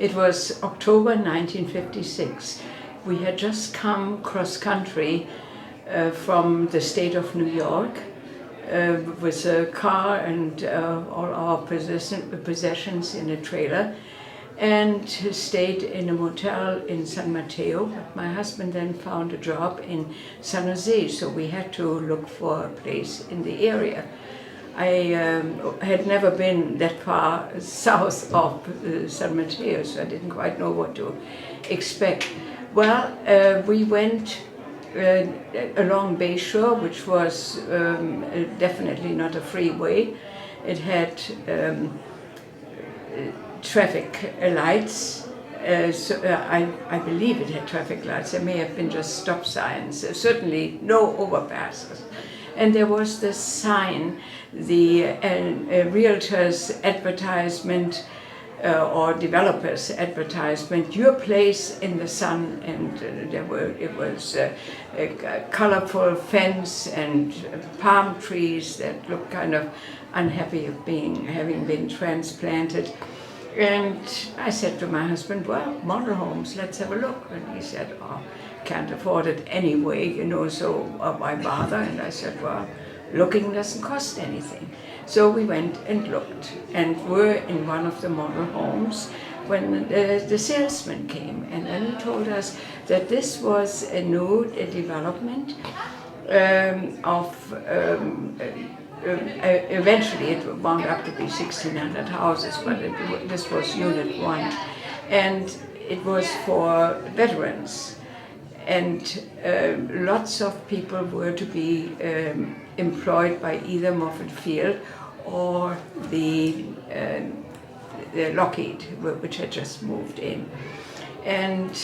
It was October 1956. We had just come cross-country from the state of New York with a car and all our possessions in a trailer, and stayed in a motel in San Mateo. But my husband then found a job in San Jose, so we had to look for a place in the area. I had never been that far south of San Mateo, so I didn't quite know what to expect. Well, we went along Bayshore, which was definitely not a freeway. It had traffic lights. I believe it had traffic lights. There may have been just stop signs. Certainly no overpasses. And there was this sign, the realtor's advertisement or developer's advertisement, your place in the sun, and it was a colorful fence and palm trees that looked kind of unhappy of having been transplanted. And I said to my husband, well, model homes, let's have a look. And he said, oh, can't afford it anyway, you know, so why bother? And I said, well, looking doesn't cost anything. So we went and looked, and were in one of the model homes when the salesman came, and then he told us that this was a new development eventually it wound up to be 1,600 houses, but this was Unit 1, and it was for veterans. And lots of people were to be employed by either Moffett Field or the Lockheed, which had just moved in. And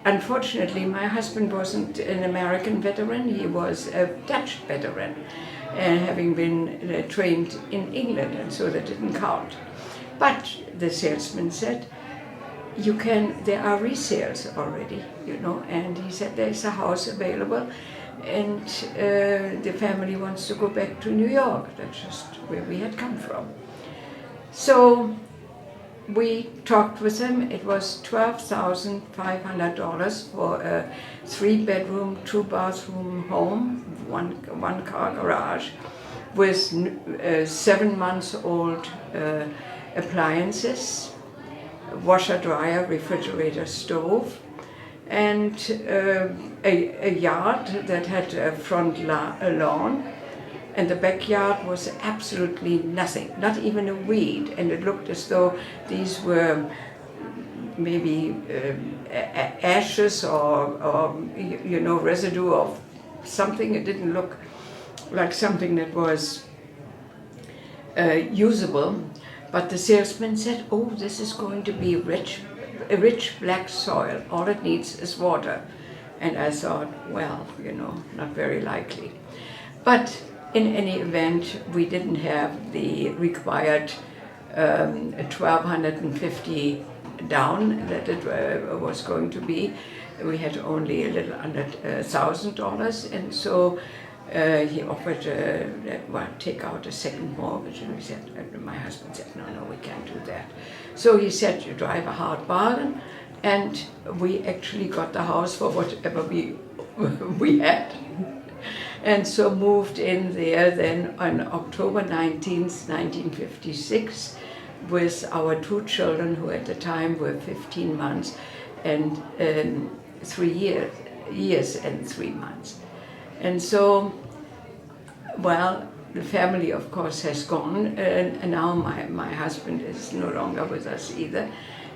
unfortunately, my husband wasn't an American veteran, he was a Dutch veteran, having been trained in England, and so that didn't count. But the salesman said, there are resales already, you know, and he said there's a house available, and the family wants to go back to New York. That's just where we had come from. So we talked with him. It was $12,500 for a 3-bedroom, 2-bathroom home, one car garage, with 7-month-old appliances, washer, dryer, refrigerator, stove, and a yard that had a front lawn, and the backyard was absolutely nothing, not even a weed, and it looked as though these were maybe ashes or you know, residue of something. It didn't look like something that was usable. But the salesman said, oh, this is going to be a rich black soil. All it needs is water. And I thought, well, you know, not very likely. But in any event, we didn't have the required $1,250 down that it was going to be. We had only a little under $1,000, and so he offered take out a second mortgage, and we said, my husband said, no, we can't do that. So he said, you drive a hard bargain, and we actually got the house for whatever we had. And so moved in there then on October 19th, 1956, with our 2 children, who at the time were 15 months and 3 years and 3 months. And so, well, the family, of course, has gone, and now my husband is no longer with us either.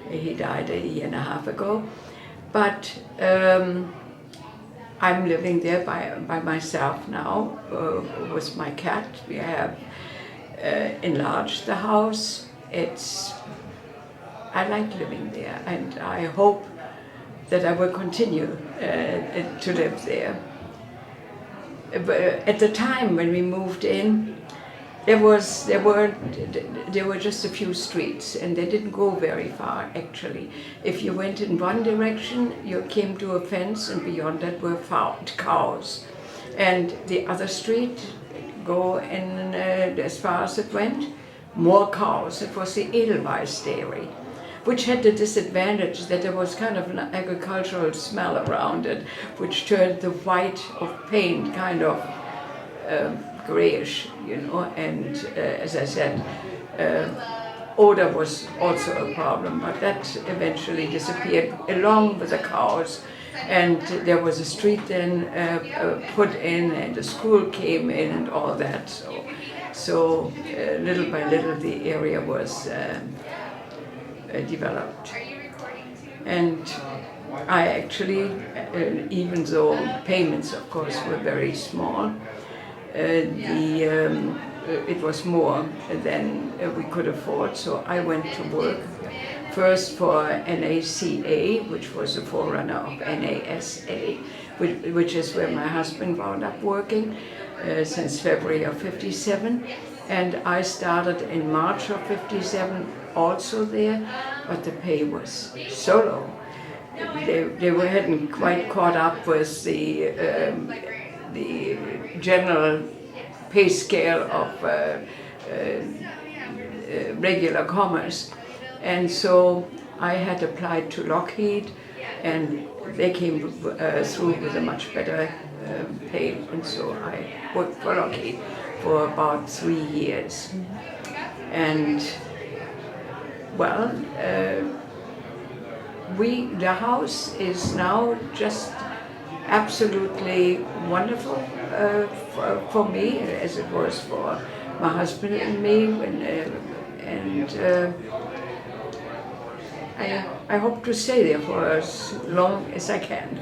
He died a year and a half ago. But I'm living there by myself now with my cat. We have enlarged the house. I like living there, and I hope that I will continue to live there. At the time when we moved in, there were just a few streets, and they didn't go very far actually. If you went in one direction, you came to a fence, and beyond that were cows. And the other street, go in as far as it went, more cows. It was the Edelweiss dairy. which had the disadvantage that there was kind of an agricultural smell around it, which turned the white of paint kind of grayish, you know, and as I said, odor was also a problem, but that eventually disappeared along with the cows. And there was a street then put in, and a school came in, and all that. So little by little, the area was developed. And I actually, even though payments, of course, were very small, it was more than we could afford. So I went to work first for NACA, which was a forerunner of NASA, which is where my husband wound up working since February of '57. And I started in March of '57 also there, but the pay was so low. They hadn't quite caught up with the general pay scale of regular commerce. And so I had applied to Lockheed, and they came through with a much better pay, and so I worked for Lockheed for about 3 years. And well, the house is now just absolutely wonderful for me, as it was for my husband and me, I hope to stay there for as long as I can.